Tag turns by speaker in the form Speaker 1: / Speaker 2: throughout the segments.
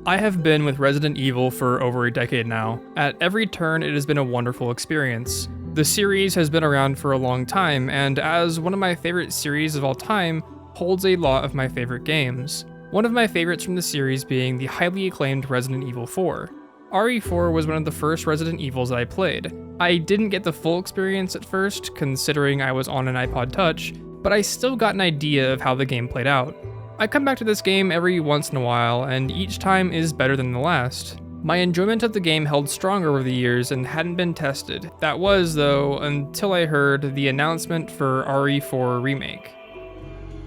Speaker 1: I have been with Resident Evil for over a decade now. At every turn, it has been a wonderful experience. The series has been around for a long time, and as one of my favorite series of all time, holds a lot of my favorite games. One of my favorites from the series being the highly acclaimed Resident Evil 4. RE4 was one of the first Resident Evils that I played. I didn't get the full experience at first, considering I was on an iPod Touch, but I still got an idea of how the game played out. I come back to this game every once in a while, and each time is better than the last. My enjoyment of the game held strong over the years and hadn't been tested. That was, though, until I heard the announcement for RE4 Remake.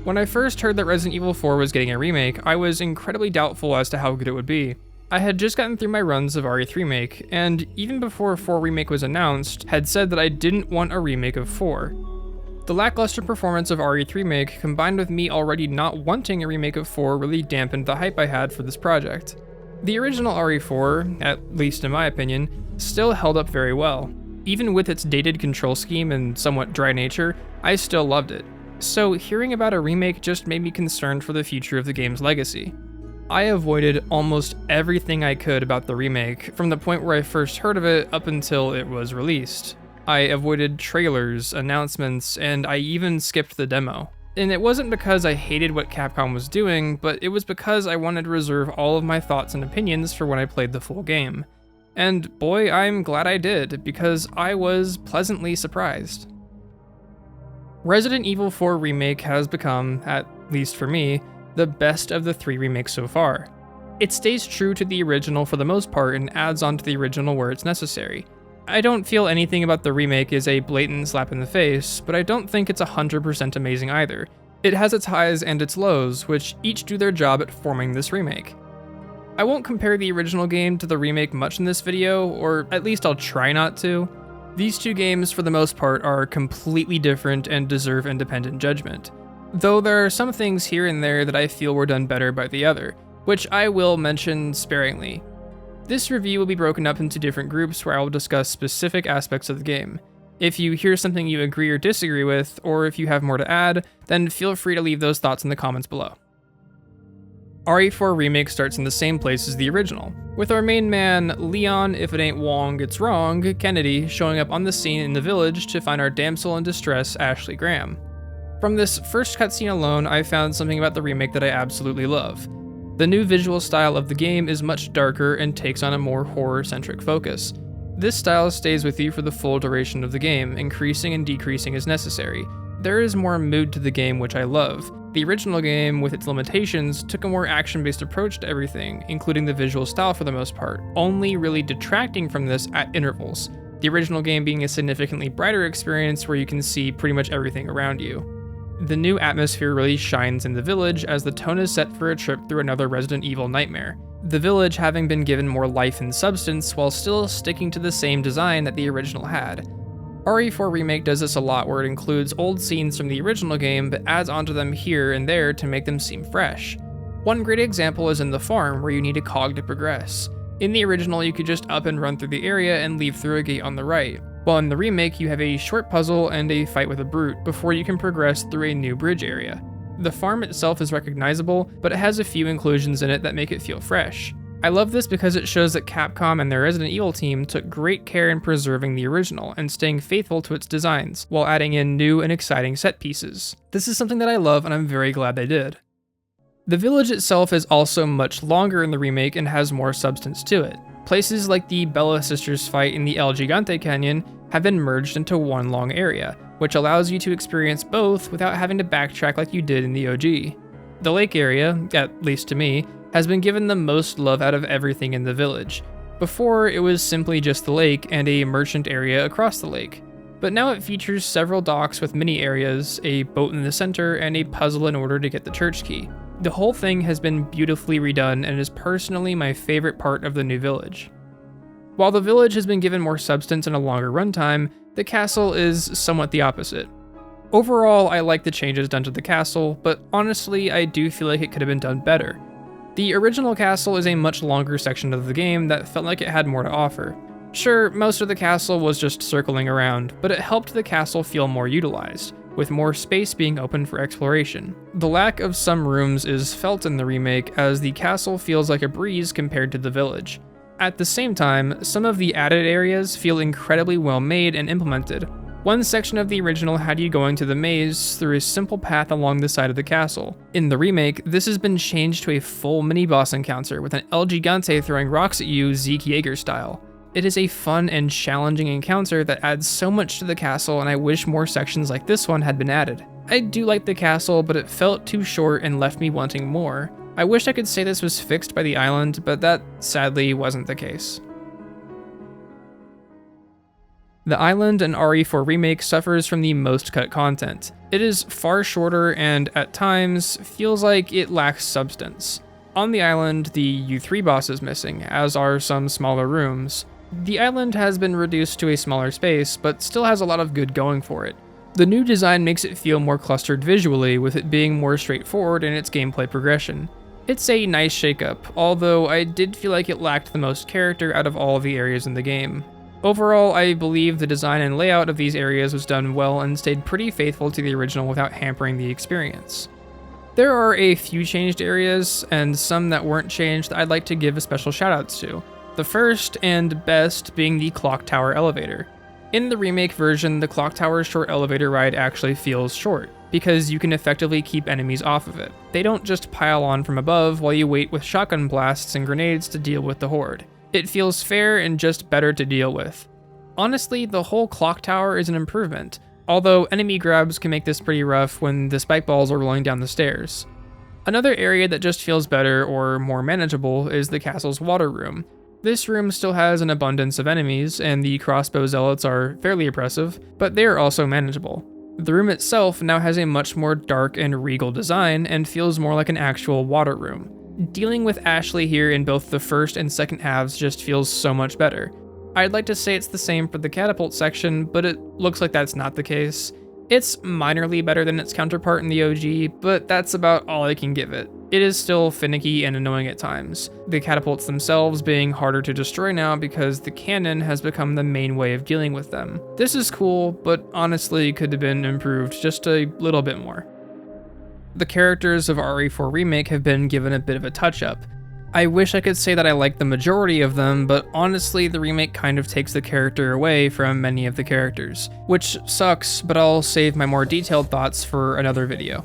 Speaker 1: When I first heard that Resident Evil 4 was getting a remake, I was incredibly doubtful as to how good it would be. I had just gotten through my runs of RE3 Remake, and even before 4 Remake was announced, had said that I didn't want a remake of 4. The lackluster performance of RE3 Remake, combined with me already not wanting a remake of 4, really dampened the hype I had for this project. The original RE4, at least in my opinion, still held up very well. Even with its dated control scheme and somewhat dry nature, I still loved it. So hearing about a remake just made me concerned for the future of the game's legacy. I avoided almost everything I could about the remake, from the point where I first heard of it up until it was released. I avoided trailers, announcements, and I even skipped the demo. And it wasn't because I hated what Capcom was doing, but it was because I wanted to reserve all of my thoughts and opinions for when I played the full game. And boy, I'm glad I did, because I was pleasantly surprised. Resident Evil 4 Remake has become, at least for me, the best of the 3 remakes so far. It stays true to the original for the most part and adds on to the original where it's necessary. I don't feel anything about the remake is a blatant slap in the face, but I don't think it's 100% amazing either. It has its highs and its lows, which each do their job at forming this remake. I won't compare the original game to the remake much in this video, or at least I'll try not to. These two games, for the most part, are completely different and deserve independent judgment. Though there are some things here and there that I feel were done better by the other, which I will mention sparingly. This review will be broken up into different groups where I will discuss specific aspects of the game. If you hear something you agree or disagree with, or if you have more to add, then feel free to leave those thoughts in the comments below. RE4 Remake starts in the same place as the original, with our main man, Leon, if it ain't Wong, it's wrong, Kennedy, showing up on the scene in the village to find our damsel in distress, Ashley Graham. From this first cutscene alone, I found something about the remake that I absolutely love. The new visual style of the game is much darker and takes on a more horror-centric focus. This style stays with you for the full duration of the game, increasing and decreasing as necessary. There is more mood to the game, which I love. The original game, with its limitations, took a more action-based approach to everything, including the visual style for the most part, only really detracting from this at intervals. The original game being a significantly brighter experience where you can see pretty much everything around you. The new atmosphere really shines in the village as the tone is set for a trip through another Resident Evil nightmare. The village having been given more life and substance while still sticking to the same design that the original had. RE4 Remake does this a lot where it includes old scenes from the original game but adds onto them here and there to make them seem fresh. One great example is in the farm where you need a cog to progress. In the original you could just up and run through the area and leave through a gate on the right. While in the remake, you have a short puzzle and a fight with a brute before you can progress through a new bridge area. The farm itself is recognizable, but it has a few inclusions in it that make it feel fresh. I love this because it shows that Capcom and their Resident Evil team took great care in preserving the original and staying faithful to its designs, while adding in new and exciting set pieces. This is something that I love and I'm very glad they did. The village itself is also much longer in the remake and has more substance to it. Places like the Bella Sisters fight in the El Gigante Canyon have been merged into one long area, which allows you to experience both without having to backtrack like you did in the OG. The lake area, at least to me, has been given the most love out of everything in the village. Before, it was simply just the lake and a merchant area across the lake. But now it features several docks with mini areas, a boat in the center, and a puzzle in order to get the church key. The whole thing has been beautifully redone and is personally my favorite part of the new village. While the village has been given more substance and a longer runtime, the castle is somewhat the opposite. Overall, I like the changes done to the castle, but honestly, I do feel like it could have been done better. The original castle is a much longer section of the game that felt like it had more to offer. Sure, most of the castle was just circling around, but it helped the castle feel more utilized. with more space being open for exploration. The lack of some rooms is felt in the remake, as the castle feels like a breeze compared to the village. At the same time, some of the added areas feel incredibly well made and implemented. One section of the original had you going to the maze through a simple path along the side of the castle. In the remake, this has been changed to a full mini-boss encounter with an El Gigante throwing rocks at you Zeke Yeager style. It is a fun and challenging encounter that adds so much to the castle, and I wish more sections like this one had been added. I do like the castle, but it felt too short and left me wanting more. I wish I could say this was fixed by the island, but that sadly wasn't the case. The island in RE4 Remake suffers from the most cut content. It is far shorter and, at times, feels like it lacks substance. On the island, the U3 boss is missing, as are some smaller rooms. The island has been reduced to a smaller space, but still has a lot of good going for it. The new design makes it feel more clustered visually, with it being more straightforward in its gameplay progression. It's a nice shakeup, although I did feel like it lacked the most character out of all of the areas in the game. Overall, I believe the design and layout of these areas was done well and stayed pretty faithful to the original without hampering the experience. There are a few changed areas, and some that weren't changed that I'd like to give a special shoutouts to. The first and best being the Clock Tower elevator. In the remake version, the Clock Tower's short elevator ride actually feels short, because you can effectively keep enemies off of it. They don't just pile on from above while you wait with shotgun blasts and grenades to deal with the horde. It feels fair and just better to deal with. Honestly, the whole clock tower is an improvement, although enemy grabs can make this pretty rough when the spike balls are rolling down the stairs. Another area that just feels better or more manageable is the castle's water room. This room still has an abundance of enemies, and the crossbow zealots are fairly oppressive, but they are also manageable. The room itself now has a much more dark and regal design and feels more like an actual water room. Dealing with Ashley here in both the first and second halves just feels so much better. I'd like to say it's the same for the catapult section, but it looks like that's not the case. It's minorly better than its counterpart in the OG, but that's about all I can give it. It is still finicky and annoying at times, the catapults themselves being harder to destroy now because the cannon has become the main way of dealing with them. This is cool, but honestly could have been improved just a little bit more. The characters of RE4 Remake have been given a bit of a touch-up. I wish I could say that I like the majority of them, but honestly the remake kind of takes the character away from many of the characters, which sucks, but I'll save my more detailed thoughts for another video.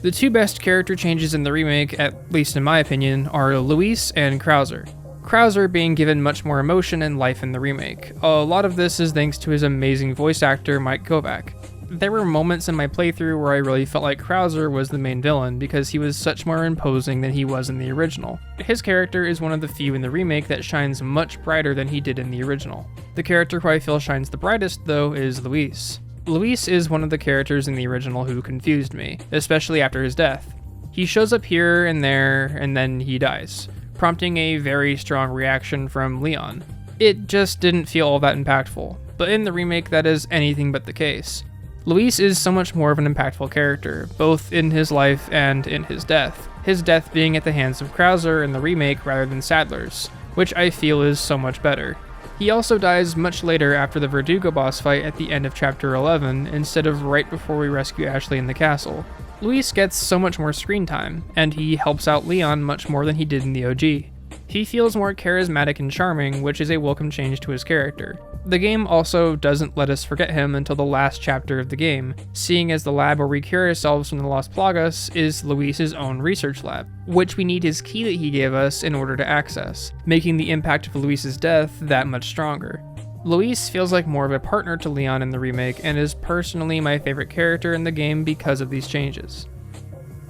Speaker 1: The two best character changes in the remake, at least in my opinion, are Luis and Krauser. Krauser being given much more emotion and life in the remake. A lot of this is thanks to his amazing voice actor Mike Kovac. There were moments in my playthrough where I really felt like Krauser was the main villain because he was such more imposing than he was in the original. His character is one of the few in the remake that shines much brighter than he did in the original. The character who I feel shines the brightest, though, is Luis. Luis is one of the characters in the original who confused me, especially after his death. He shows up here and there, and then he dies, prompting a very strong reaction from Leon. It just didn't feel all that impactful, but in the remake that is anything but the case. Luis is so much more of an impactful character, both in his life and in his death being at the hands of Krauser in the remake rather than Sadler's, which I feel is so much better. He also dies much later after the Verdugo boss fight at the end of chapter 11, instead of right before we rescue Ashley in the castle. Luis gets so much more screen time, and he helps out Leon much more than he did in the OG. He feels more charismatic and charming, which is a welcome change to his character. The game also doesn't let us forget him until the last chapter of the game, seeing as the lab where we cure ourselves from the Las Plagas is Luis's own research lab, which we need his key that he gave us in order to access, making the impact of Luis's death that much stronger. Luis feels like more of a partner to Leon in the remake and is personally my favorite character in the game because of these changes.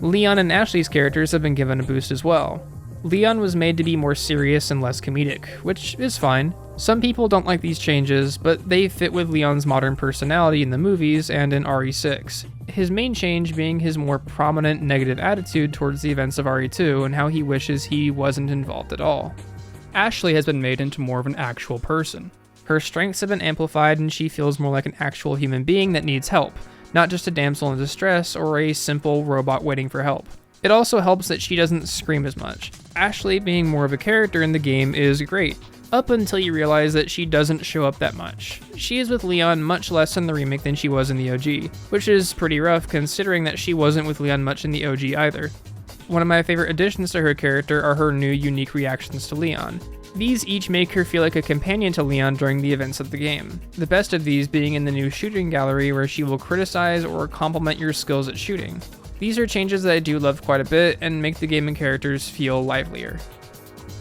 Speaker 1: Leon and Ashley's characters have been given a boost as well. Leon was made to be more serious and less comedic, which is fine. Some people don't like these changes, but they fit with Leon's modern personality in the movies and in RE6. His main change being his more prominent negative attitude towards the events of RE2 and how he wishes he wasn't involved at all. Ashley has been made into more of an actual person. Her strengths have been amplified and she feels more like an actual human being that needs help, not just a damsel in distress or a simple robot waiting for help. It also helps that she doesn't scream as much. Ashley being more of a character in the game is great. up until you realize that she doesn't show up that much. She is with Leon much less in the remake than she was in the OG, which is pretty rough considering that she wasn't with Leon much in the OG either. One of my favorite additions to her character are her new unique reactions to Leon. These each make her feel like a companion to Leon during the events of the game. The best of these being in the new shooting gallery where she will criticize or compliment your skills at shooting. These are changes that I do love quite a bit and make the game and characters feel livelier.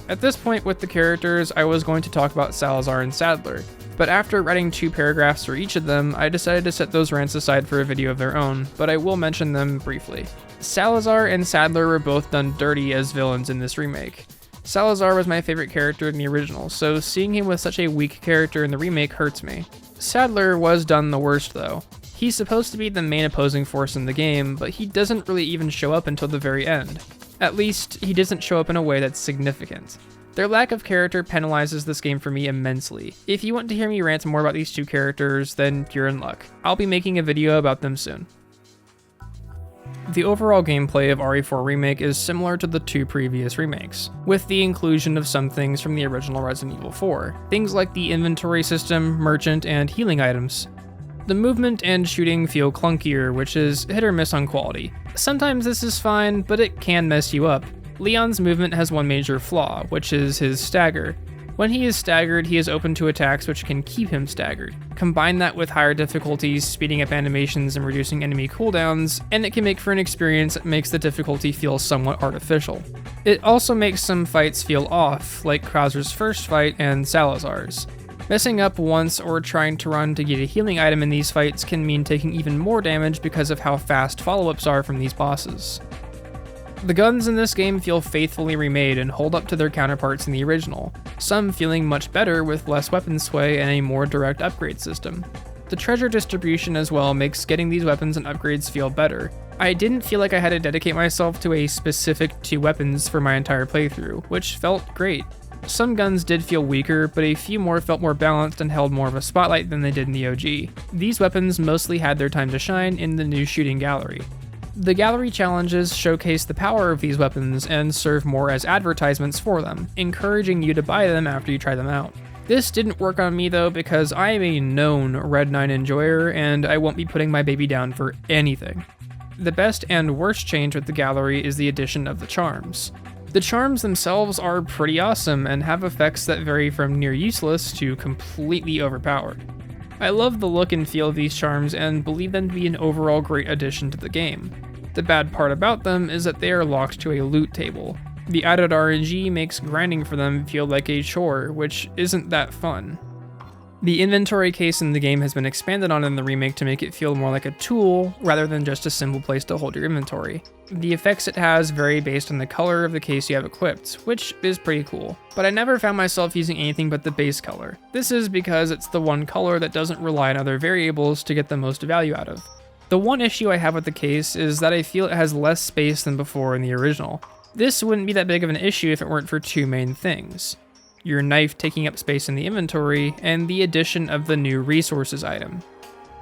Speaker 1: At this point with the characters, I was going to talk about Salazar and Sadler, but after writing 2 paragraphs for each of them, I decided to set those rants aside for a video of their own, but I will mention them briefly. Salazar and Sadler were both done dirty as villains in this remake. Salazar was my favorite character in the original, so seeing him with such a weak character in the remake hurts me. Sadler was done the worst though. He's supposed to be the main opposing force in the game, but he doesn't really even show up until the very end. At least, he doesn't show up in a way that's significant. Their lack of character penalizes this game for me immensely. If you want to hear me rant more about these 2 characters, then you're in luck. I'll be making a video about them soon. The overall gameplay of RE4 Remake is similar to the 2 previous remakes, with the inclusion of some things from the original Resident Evil 4, things like the inventory system, merchant, and healing items. The movement and shooting feel clunkier, which is hit or miss on quality. Sometimes this is fine, but it can mess you up. Leon's movement has one major flaw, which is his stagger. When he is staggered, he is open to attacks which can keep him staggered. Combine that with higher difficulties, speeding up animations and reducing enemy cooldowns, and it can make for an experience that makes the difficulty feel somewhat artificial. It also makes some fights feel off, like Krauser's first fight and Salazar's. Messing up once or trying to run to get a healing item in these fights can mean taking even more damage because of how fast follow-ups are from these bosses. The guns in this game feel faithfully remade and hold up to their counterparts in the original, some feeling much better with less weapon sway and a more direct upgrade system. The treasure distribution as well makes getting these weapons and upgrades feel better. I didn't feel like I had to dedicate myself to a specific 2 weapons for my entire playthrough, which felt great. Some guns did feel weaker, but a few more felt more balanced and held more of a spotlight than they did in the OG. These weapons mostly had their time to shine in the new shooting gallery. The gallery challenges showcase the power of these weapons and serve more as advertisements for them, encouraging you to buy them after you try them out. This didn't work on me though because I am a known Red 9 enjoyer and I won't be putting my baby down for anything. The best and worst change with the gallery is the addition of the charms. The charms themselves are pretty awesome and have effects that vary from near useless to completely overpowered. I love the look and feel of these charms and believe them to be an overall great addition to the game. The bad part about them is that they are locked to a loot table. The added RNG makes grinding for them feel like a chore, which isn't that fun. The inventory case in the game has been expanded on in the remake to make it feel more like a tool rather than just a simple place to hold your inventory. The effects it has vary based on the color of the case you have equipped, which is pretty cool. But I never found myself using anything but the base color. This is because it's the one color that doesn't rely on other variables to get the most value out of. The one issue I have with the case is that I feel it has less space than before in the original. This wouldn't be that big of an issue if it weren't for 2 main things: your knife taking up space in the inventory, and the addition of the new resources item.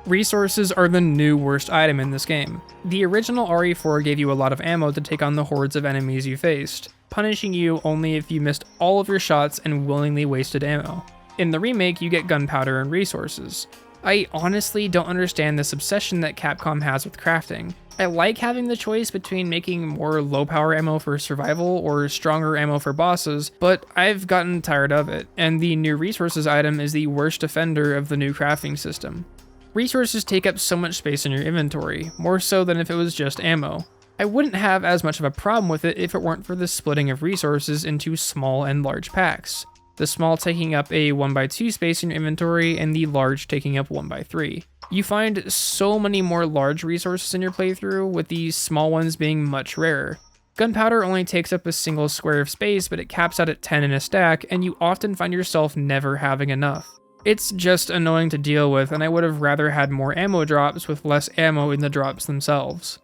Speaker 1: Resources are the new worst item in this game. The original RE4 gave you a lot of ammo to take on the hordes of enemies you faced, punishing you only if you missed all of your shots and willingly wasted ammo. In the remake, you get gunpowder and resources. I honestly don't understand this obsession that Capcom has with crafting. I like having the choice between making more low power ammo for survival or stronger ammo for bosses, but I've gotten tired of it, and the new resources item is the worst offender of the new crafting system. Resources take up so much space in your inventory, more so than if it was just ammo. I wouldn't have as much of a problem with it if it weren't for the splitting of resources into small and large packs. The small taking up a 1x2 space in your inventory, and the large taking up 1x3. You find so many more large resources in your playthrough, with these small ones being much rarer. Gunpowder only takes up a single square of space, but it caps out at 10 in a stack, and you often find yourself never having enough. It's just annoying to deal with, and I would have rather had more ammo drops with less ammo in the drops themselves.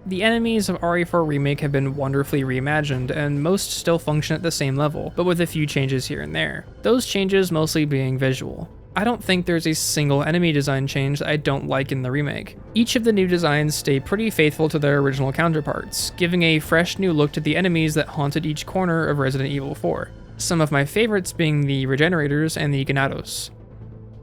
Speaker 1: The enemies of RE4 Remake have been wonderfully reimagined, and most still function at the same level, but with a few changes here and there. Those changes mostly being visual. I don't think there's a single enemy design change that I don't like in the remake. Each of the new designs stay pretty faithful to their original counterparts, giving a fresh new look to the enemies that haunted each corner of Resident Evil 4. some of my favorites being the Regenerators and the Ganados.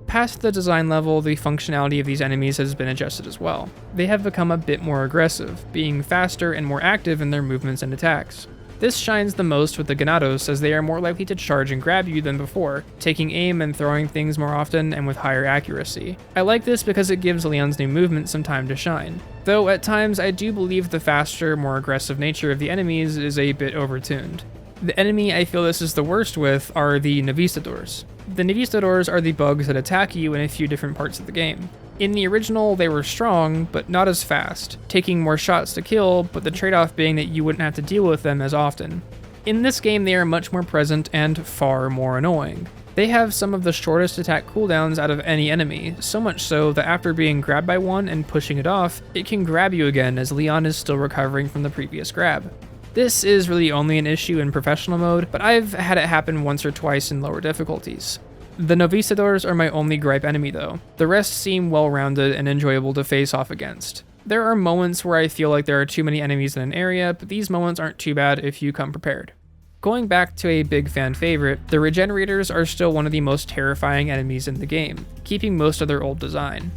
Speaker 1: Past the design level, the functionality of these enemies has been adjusted as well. They have become a bit more aggressive, being faster and more active in their movements and attacks. This shines the most with the Ganados, as they are more likely to charge and grab you than before, taking aim and throwing things more often and with higher accuracy. I like this because it gives Leon's new movement some time to shine, though at times I do believe the faster, more aggressive nature of the enemies is a bit overtuned. The enemy I feel this is the worst with are the Novistadors. The Novistadors are the bugs that attack you in a few different parts of the game. In the original, they were strong, but not as fast, taking more shots to kill, but the trade-off being that you wouldn't have to deal with them as often. In this game, they are much more present and far more annoying. They have some of the shortest attack cooldowns out of any enemy, so much so that after being grabbed by one and pushing it off, it can grab you again as Leon is still recovering from the previous grab. This is really only an issue in professional mode, but I've had it happen once or twice in lower difficulties. The Novistadors are my only gripe enemy though. The rest seem well-rounded and enjoyable to face off against. There are moments where I feel like there are too many enemies in an area, but these moments aren't too bad if you come prepared. Going back to a big fan favorite, the Regenerators are still one of the most terrifying enemies in the game, keeping most of their old design.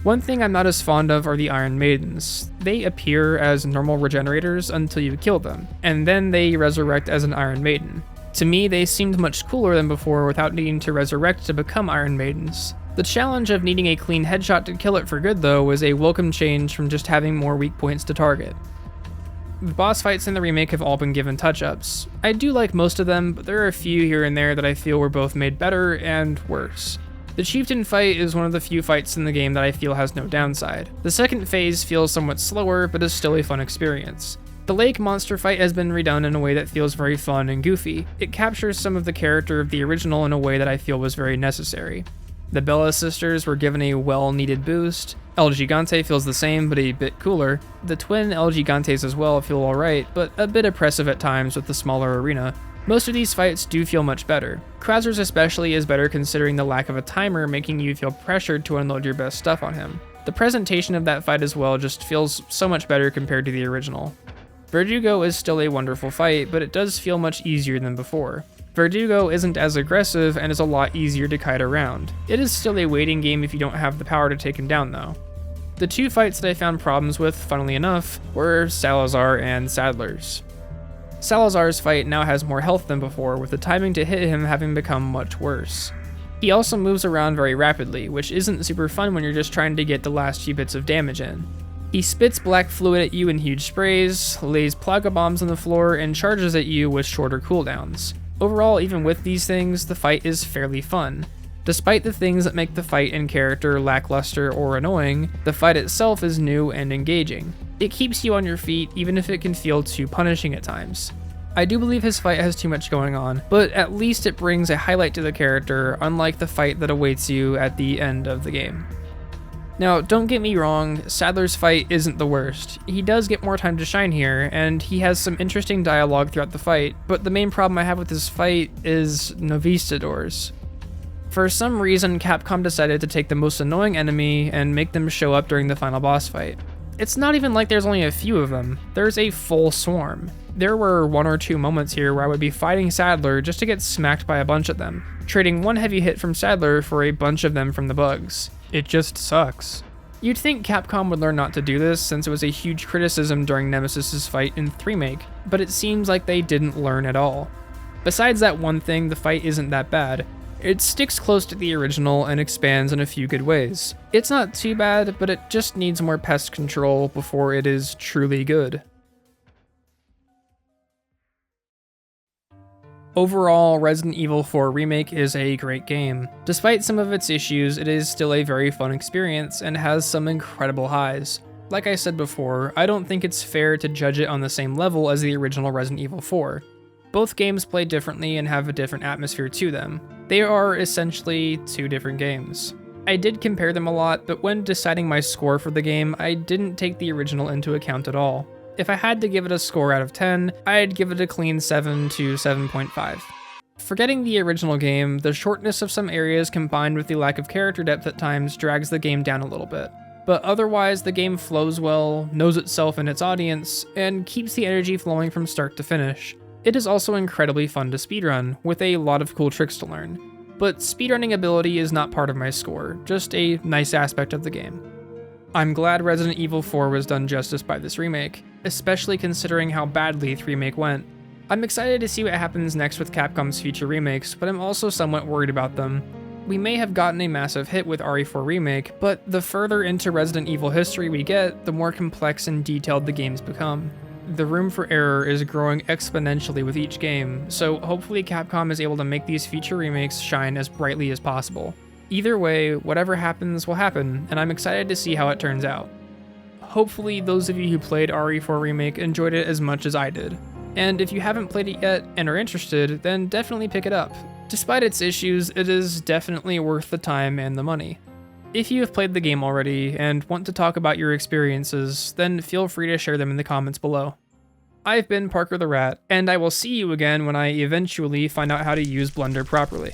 Speaker 1: One thing I'm not as fond of are the Iron Maidens. They appear as normal Regenerators until you kill them, and then they resurrect as an Iron Maiden. To me, they seemed much cooler than before without needing to resurrect to become Iron Maidens. The challenge of needing a clean headshot to kill it for good though was a welcome change from just having more weak points to target. The boss fights in the remake have all been given touch-ups. I do like most of them, but there are a few here and there that I feel were both made better and worse. The Chieftain fight is one of the few fights in the game that I feel has no downside. The second phase feels somewhat slower, but is still a fun experience. The lake monster fight has been redone in a way that feels very fun and goofy. It captures some of the character of the original in a way that I feel was very necessary. The Bella sisters were given a well-needed boost. El Gigante feels the same, but a bit cooler. The twin El Gigantes as well feel alright, but a bit oppressive at times with the smaller arena. Most of these fights do feel much better. Krauser's especially is better considering the lack of a timer making you feel pressured to unload your best stuff on him. The presentation of that fight as well just feels so much better compared to the original. Verdugo is still a wonderful fight, but it does feel much easier than before. Verdugo isn't as aggressive and is a lot easier to kite around. It is still a waiting game if you don't have the power to take him down though. The two fights that I found problems with, funnily enough, were Salazar and Sadler's. Salazar's fight now has more health than before, with the timing to hit him having become much worse. He also moves around very rapidly, which isn't super fun when you're just trying to get the last few bits of damage in. He spits black fluid at you in huge sprays, lays plaga bombs on the floor, and charges at you with shorter cooldowns. Overall, even with these things, the fight is fairly fun. Despite the things that make the fight and character lackluster or annoying, the fight itself is new and engaging. It keeps you on your feet even if it can feel too punishing at times. I do believe his fight has too much going on, but at least it brings a highlight to the character, unlike the fight that awaits you at the end of the game. Now, don't get me wrong, Sadler's fight isn't the worst. He does get more time to shine here, and he has some interesting dialogue throughout the fight, but the main problem I have with this fight is Novistadors. For some reason, Capcom decided to take the most annoying enemy and make them show up during the final boss fight. It's not even like there's only a few of them, there's a full swarm. There were one or two moments here where I would be fighting Sadler just to get smacked by a bunch of them, trading one heavy hit from Sadler for a bunch of them from the bugs. It just sucks. You'd think Capcom would learn not to do this since it was a huge criticism during Nemesis's fight in Remake, but it seems like they didn't learn at all. Besides that one thing, the fight isn't that bad. It sticks close to the original and expands in a few good ways. It's not too bad, but it just needs more pest control before it is truly good. Overall, Resident Evil 4 Remake is a great game. Despite some of its issues, it is still a very fun experience and has some incredible highs. Like I said before, I don't think it's fair to judge it on the same level as the original Resident Evil 4. Both games play differently and have a different atmosphere to them. They are essentially two different games. I did compare them a lot, but when deciding my score for the game, I didn't take the original into account at all. If I had to give it a score out of 10, I'd give it a clean 7 to 7.5. Forgetting the original game, the shortness of some areas combined with the lack of character depth at times drags the game down a little bit. But otherwise, the game flows well, knows itself and its audience, and keeps the energy flowing from start to finish. It is also incredibly fun to speedrun, with a lot of cool tricks to learn. But speedrunning ability is not part of my score, just a nice aspect of the game. I'm glad Resident Evil 4 was done justice by this remake, especially considering how badly the remake went. I'm excited to see what happens next with Capcom's future remakes, but I'm also somewhat worried about them. We may have gotten a massive hit with RE4 Remake, but the further into Resident Evil history we get, the more complex and detailed the games become. The room for error is growing exponentially with each game, so hopefully Capcom is able to make these future remakes shine as brightly as possible. Either way, whatever happens will happen, and I'm excited to see how it turns out. Hopefully those of you who played RE4 Remake enjoyed it as much as I did. And if you haven't played it yet and are interested, then definitely pick it up. Despite its issues, it is definitely worth the time and the money. If you have played the game already and want to talk about your experiences, then feel free to share them in the comments below. I've been Parker the Rat, and I will see you again when I eventually find out how to use Blender properly.